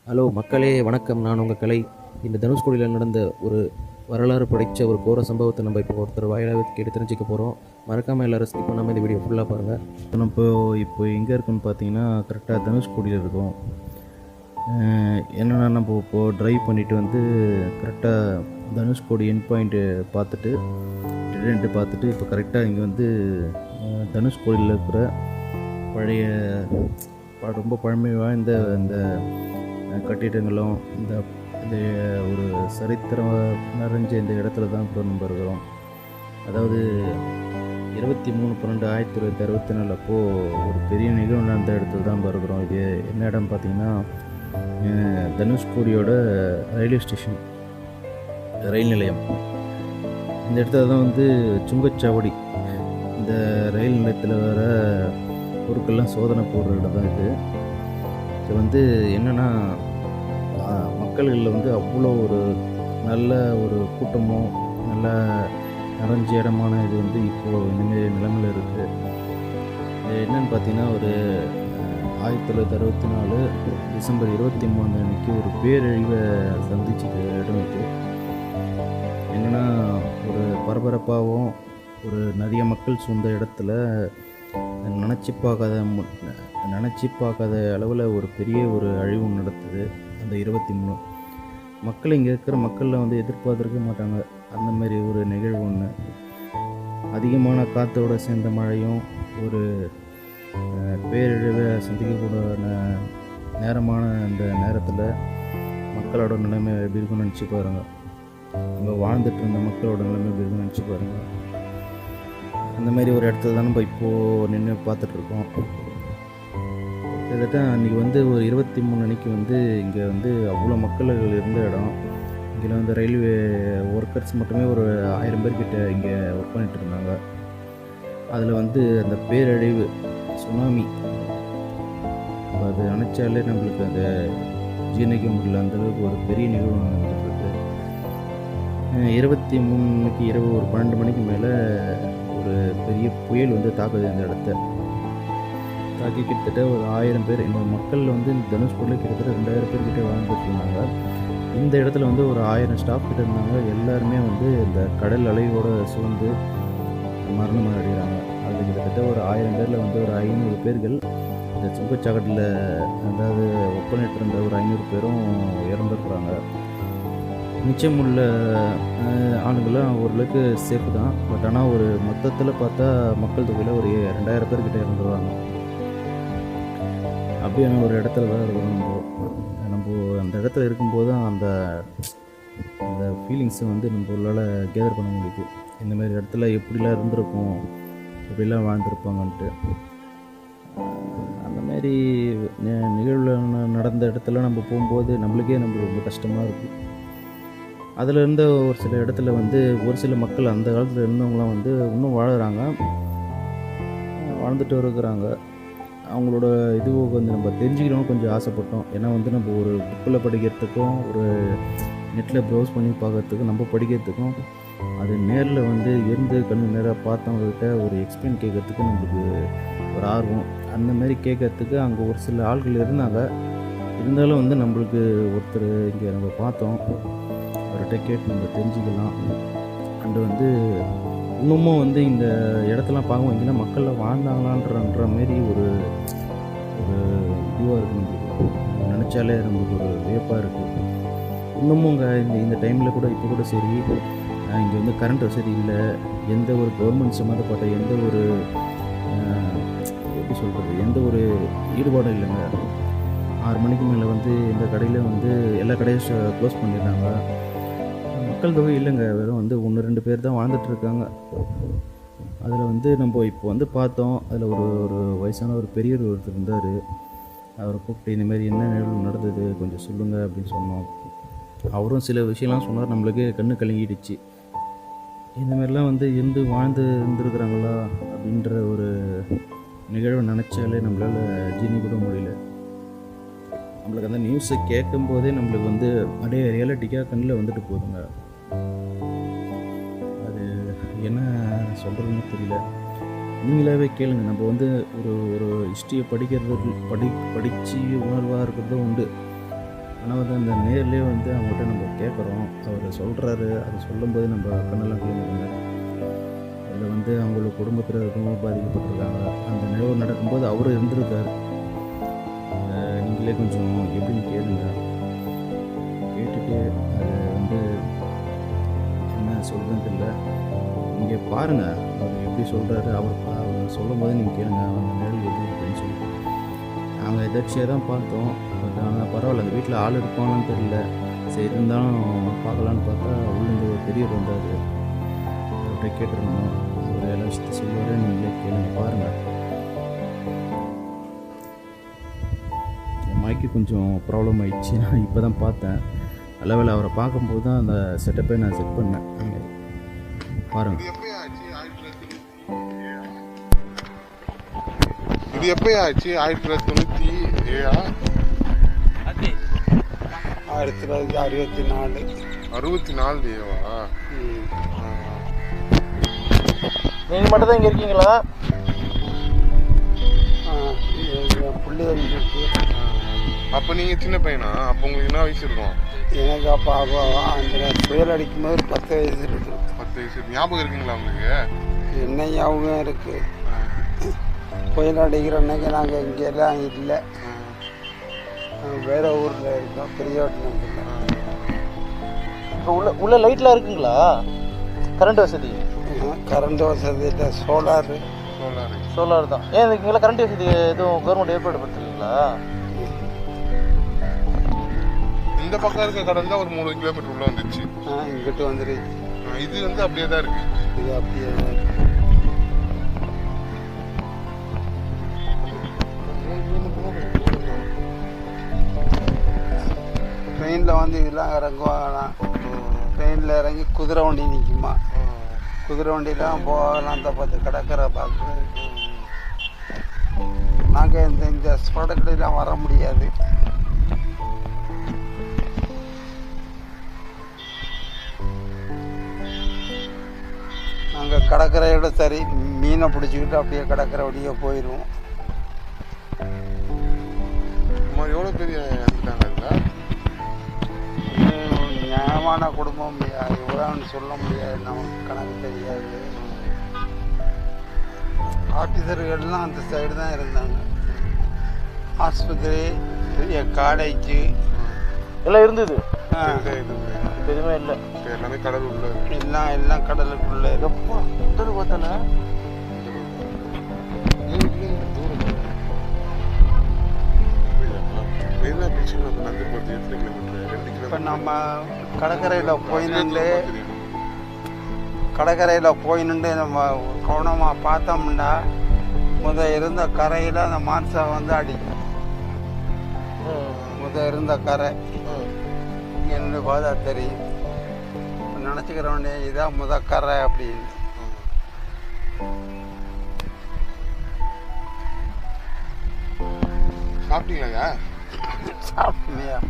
Hello மக்களே, வணக்கம். நான் உங்கள் கலை. இந்த தனுஷ்கோடியில் நடந்த ஒரு வரலாறு படைத்த ஒரு கோர சம்பவத்தை நம்ம இப்போ ஒருத்தர் வாயிலாக கேட்டு தெரிஞ்சுக்க போகிறோம். மறக்காமல் எல்லோரும் ஸ்கிப் பண்ணாமல் இந்த வீடியோ ஃபுல்லாக பாருங்கள். நம்ம இப்போ எங்கே இருக்குன்னு பார்த்தீங்கன்னா, கரெக்டாக தனுஷ்கோடியில் இருக்கோம். என்னென்னா, நம்ம இப்போது ட்ரைவ் பண்ணிவிட்டு வந்து கரெக்டாக தனுஷ்கோடி என் பாயிண்ட்டு பார்த்துட்டு இப்போ கரெக்டாக இங்கே வந்து தனுஷ்கோடியில் இருக்கிற பழைய ரொம்ப பழமை வாய்ந்த இந்த கட்டிடங்களும் இந்த ஒரு சரித்திரம் நிறைஞ்ச இந்த இடத்துல தான் இப்போ நம்ம இருக்கிறோம். அதாவது 23/12/1964 அப்போது ஒரு பெரிய நிகழ்வு நடந்த இடத்துல தான் நம்ம இருக்கிறோம். இது என்ன இடம் பார்த்திங்கன்னா, தனுஷ்கோடியோட ரயில்வே ஸ்டேஷன், ரயில் நிலையம். இந்த இடத்துல தான் வந்து சுங்கச்சாவடி, இந்த ரயில் நிலையத்தில் வர பொருட்கள்லாம் சோதனை போடுற இடம் தான் இது. இது வந்து என்னென்னா, மக்கள்களில் வந்து அவ்வளோ ஒரு நல்ல ஒரு கூட்டமும் நல்ல நிறைஞ்ச இடமான இது வந்து இப்போது இனிமேல் நிலைமையில் இருக்குது. இது என்னென்னு பார்த்தீங்கன்னா, ஒரு 1964 டிசம்பர் 23 அன்றைக்கி ஒரு பேரழிவை சந்திச்சுட்டு இடம் இது. என்னென்னா, ஒரு பரபரப்பாகவும் ஒரு நிறைய மக்கள் சூழ்ந்த இடத்துல நினச்சி பார்க்காத அளவில் ஒரு பெரிய ஒரு அழிவு நடத்துது. அந்த 23 மக்கள், இங்கே இருக்கிற மக்களில் வந்து எதிர்பார்த்துருக்க மாட்டாங்க அந்த மாதிரி ஒரு நிகழ்வு ஒன்று. அதிகமான காற்றோடு சேர்ந்த மழையும் ஒரு பேரழிவை சந்திக்கக்கூடிய நேரமான அந்த நேரத்தில் மக்களோட நிலைமை எப்படி இருக்குன்னு நினச்சி பாருங்கள். அங்கே வாழ்ந்துட்டு இருந்த மக்களோட நிலைமை எப்படி இருக்குன்னு நினச்சி பாருங்கள். அந்த மாதிரி ஒரு இடத்துல தான் நம்ம இப்போது நின்று பார்த்துட்ருக்கோம். கிட்டத்தட்ட அன்றைக்கி வந்து ஒரு 23 அன்றைக்கி வந்து இங்கே வந்து அவ்வளோ மக்கள் இருந்த இடம். இங்கே வந்து ரயில்வே ஒர்க்கர்ஸ் மட்டுமே ஒரு 1000 பேர்கிட்ட இங்கே ஒர்க் பண்ணிகிட்டு இருந்தாங்க. அதில் வந்து அந்த பேரழிவு சுனாமி, அது நினச்சாலே நம்மளுக்கு அதை ஜீர்ணிக்க முடியல. அந்தளவுக்கு ஒரு பெரிய நிகழ்வு நடந்துட்டுருக்கு. 23 இரவு ஒரு 12 மணிக்கு மேலே ஒரு பெரிய புயல் வந்து தாக்குது அந்த இடத்த. தாக்கி கிட்டத்தட்ட ஒரு 1000 பேர், இந்த மக்கள் வந்து இந்த தனுஷ்கோடியில் கிட்டத்தட்ட 2000 பேர் கிட்டே வாழ்ந்துட்டு இருந்தாங்க. இந்த இடத்துல வந்து ஒரு 1000 ஸ்டாஃப் கிட்ட இருந்தாங்க. எல்லாருமே வந்து இந்த கடல் அலையோடு சூழ்ந்து மரணம் அடைகிறாங்க. அது கிட்டத்தட்ட ஒரு 1000 பேரில் வந்து ஒரு 500 பேர்கள் இந்த சுங்கச்சாவடியில், அதாவது ஒர்க் பண்ணிட்டு இருந்த ஒரு 500 பேரும் இறந்துருக்குறாங்க. மிச்சம் உள்ள ஆளுங்களாம் ஓரளவுக்கு சேஃப் தான். பட் ஆனால் ஒரு மொத்தத்தில் பார்த்தா மக்கள் தொகையில் ஒரு 2000 பேர்கிட்ட இறந்துருவாங்க. அப்படியான ஒரு இடத்துல தான் இருக்கணும். நம்ம அந்த இடத்துல இருக்கும்போது தான் அந்த ஃபீலிங்ஸை வந்து நம்மளால் கேதர் பண்ண முடியுது. இந்த மாதிரி இடத்துல எப்படிலாம் இருந்திருக்கும், எப்படிலாம் வாழ்ந்துருப்பாங்கன்ட்டு. அந்த மாதிரி நிகழ்வில் நடந்த இடத்துல நம்ம போகும்போது நம்மளுக்கே ரொம்ப கஷ்டமாக இருக்குது. அதில் இருந்த ஒரு சில இடத்துல வந்து ஒரு சில மக்கள், அந்த காலத்தில் இருந்தவங்களாம் வந்து இன்னும் வாழ்ந்துட்டு இருக்கிறாங்க. அவங்களோட இதுவை வந்து நம்ம தெரிஞ்சுக்கணும்னு கொஞ்சம் ஆசைப்பட்டோம். ஏன்னா வந்து நம்ம ஒரு புக்கில் படிக்கிறதுக்கும் ஒரு நெட்டில் ப்ரௌஸ் பண்ணி பார்க்குறதுக்கும் நம்ம படிக்கிறதுக்கும் அது நேரில் வந்து இருந்து கண்ணு நேராக பார்த்தவங்கக்கிட்ட ஒரு எக்ஸ்பிளைன் கேட்குறதுக்கு நம்மளுக்கு ஒரு ஆர்வம். அந்த மாதிரி கேட்குறதுக்கு அங்கே ஒரு சில ஆள்கள் இருந்தாங்க. இருந்தாலும் வந்து நம்மளுக்கு ஒருத்தர் இங்கே நம்ம பார்த்தோம், அவர்கிட்ட கேட்டு நம்ம தெரிஞ்சுக்கலாம். அண்டு வந்து இன்னமும் வந்து இந்த இடத்தெல்லாம் பார்க்கும்போது இங்கேனா மக்களில் வாழ்ந்தாங்களான்ற மாரி ஒரு இதுவாக இருக்குது. நம்மளுக்கு நினச்சாலே நம்மளுக்கு ஒரு வியப்பாக இருக்குது. இன்னமும் இங்கே இந்த டைமில் கூட, இப்போ கூட சரி, இங்கே வந்து கரண்ட் வசதி இல்லை. எந்த ஒரு கவர்மெண்ட் சம்மந்தப்பட்ட எந்த ஒரு எப்படி சொல்கிறது, எந்த ஒரு ஈடுபாடும் இல்லைங்க. 6 மணிக்கு மேலே வந்து இந்த கடையில் வந்து எல்லா கடையும் க்ளோஸ் பண்ணிடுறாங்க. மக்கள் தொகை இல்லைங்க, வெறும் வந்து 1-2 பேர் தான் வாழ்ந்துட்டுருக்காங்க. அதில் வந்து நம்ம இப்போ வந்து பார்த்தோம். அதில் ஒரு வயசான ஒரு பெரியவர் ஒருத்தர் இருந்தார். அவரை கூப்பிட்டு இந்தமாரி என்ன நிகழ்வு நடந்தது கொஞ்சம் சொல்லுங்கள் அப்படின்னு சொன்னோம். அவரும் சில விஷயம்லாம் சொன்னார். நம்மளுக்கு கண்ணு கலங்கிடுச்சு. இந்தமாரிலாம் வந்து வாழ்ந்து இருந்துருக்குறாங்களா அப்படின்ற ஒரு நிகழ்வை நினச்சாலே நம்மளால் ஜீர்ணிக்க முடியல. நம்மளுக்கு அந்த நியூஸை கேட்கும்போதே நம்மளுக்கு வந்து அப்படியே ரியாலிட்டிக்காக கண்ணில் வந்துட்டு போகுதுங்க. அது என்ன சொல்கிறதுன்னு தெரியல. நீங்களாகவே கேளுங்க. நம்ம வந்து ஒரு ஹிஸ்ட்ரியை படித்து உணர்வாக இருக்கிறதும் உண்டு. ஆனால் வந்து அந்த நேர்லேயே வந்து அவங்ககிட்ட நம்ம கேட்குறோம், அவர் சொல்கிறாரு, அது சொல்லும்போது நம்ம கண்ணெல்லாம் கலங்குதுங்க. அதில் வந்து அவங்களோட குடும்பத்தில் இருக்கவங்க பாதிக்கப்பட்டிருக்காங்க. அந்த நிகழ்வு நடக்கும்போது அவரும் இருந்திருக்காரு. நீங்களே கொஞ்சம் எப்படின்னு கேளுங்க. கேட்டுட்டு அது வந்து என்ன சொல்கிறதுன்னு தெரியல. நீங்கள் பாருங்கள் அவர் எப்படி சொல்கிறாரு. அவர் சொல்லும்போது நீங்கள் கேளுங்க அந்த நிகழ்வு எப்படி அப்படின்னு சொல்லிட்டு. நாங்கள் எதாச்சியாக தான் பார்த்தோம். பட் ஆனால் பரவாயில்ல, அந்த வீட்டில் ஆள் இருப்பாங்கன்னு தெரியல. சரி இருந்தாலும் பார்க்கலான்னு பார்த்தா உள்ளேருந்து ஒரு பெரியவர் வந்தார். அவர்கிட்ட கேட்டிருந்தோம். அவர் எல்லா விஷயத்தையும் சொல்லுவார். நீங்களே கேளுங்க பாருங்கள். என் மைக்கு கொஞ்சம் ப்ராப்ளம் ஆயிடுச்சு. நான் இப்போ தான் பார்த்தேன். நல்ல வேளை அவரை பார்க்கும்போது தான் அந்த செட்டப்பை நான் செட் பண்ணேன். பாருங்கள். இது எப்போ ஆச்சு? 1997 1964. 64 நீங்கள் மட்டும் தான் இங்கே இருக்கீங்களா? என் பிள்ளைகள் இருக்கு. அப்போ நீங்கள் சின்ன பையனா? அப்போ உங்களுக்கு என்ன வயசு இருக்கும்? எனக்கு அப்போ அந்த புயல் அடிக்கும்போது ஒரு 10 வயசு இருக்கு. 10 வயசு. ஞாபகம் இருக்குங்களா உங்களுக்கு? என்ன ஞாபகம் இருக்கு. புயல் அடிக்கிற அன்னைக்கு நாங்கள் இங்கெல்லாம் இல்லை, வேற ஊரில் இருக்கோம், பெரியவாட்டில். இப்போ உள்ள லைட்லாம் இருக்குங்களா? கரண்ட் வசதி? கரண்ட் வசதி இல்லை, சோலார் தான். ஏன் இங்கெல்லாம் கரண்ட் வசதி எதுவும் கவர்மெண்ட் ஏற்பாடு படுத்துறீங்களா? இந்த பக்கம் இருக்க கடல் தான் ஒரு 3 கிலோமீட்டர் உள்ள வந்துச்சு. இங்கிட்டு வந்துருச்சு. இது வந்து அப்படியே தான் இருக்கு. இது அப்படியே தான் இருக்கு. ட்ரெயினில் வந்து இதெல்லாம் இறங்குவாங்களாம். ட்ரெயினில் இறங்கி குதிரை வண்டி நிற்குமா, குதிரை வண்டிலாம் போகலாம். அந்த பார்த்து கடற்கரை பார்க்குறது. நாங்கள் இந்த ஸ்பாடக்கடையெல்லாம் வர முடியாது. நாங்கள் கடற்கரையோட சரி மீனை பிடிச்சிக்கிட்டு அப்படியே கடற்கரை வழியே போயிடுவோம். எவ்வளோ பெரிய இறந்துட்டாங்க? நியாயமான குடும்பம், எவ்வளோன்னு சொல்ல முடியாது, நமக்கு கணக்கு தெரியாது. ஆஃபீஸர்கள்லாம் அந்த சைடு தான் இருந்தாங்க. ஆஸ்பத்திரி, பெரிய காலேஜு எல்லாம் இருந்தது. எதுவுமே இல்லை. எல்லாமே கடல் உள்ள. எல்லாம் கடலுக்குள்ள. எப்போ முதல் பார்த்தல இப்போ நம்ம கடற்கரையில் போயின்னு நம்ம கவனமாக பார்த்தோம்னா இருந்த கரையில் அந்த மான்சா வந்து அடிக்கும். இருந்த கரை இங்கே பார்த்தா தெரியும். நினச்சிக்கிறவனே இதான் கரை அப்படின்னு. சாப்பிட்டீங்களா? சாப்பிட்டீங்களா?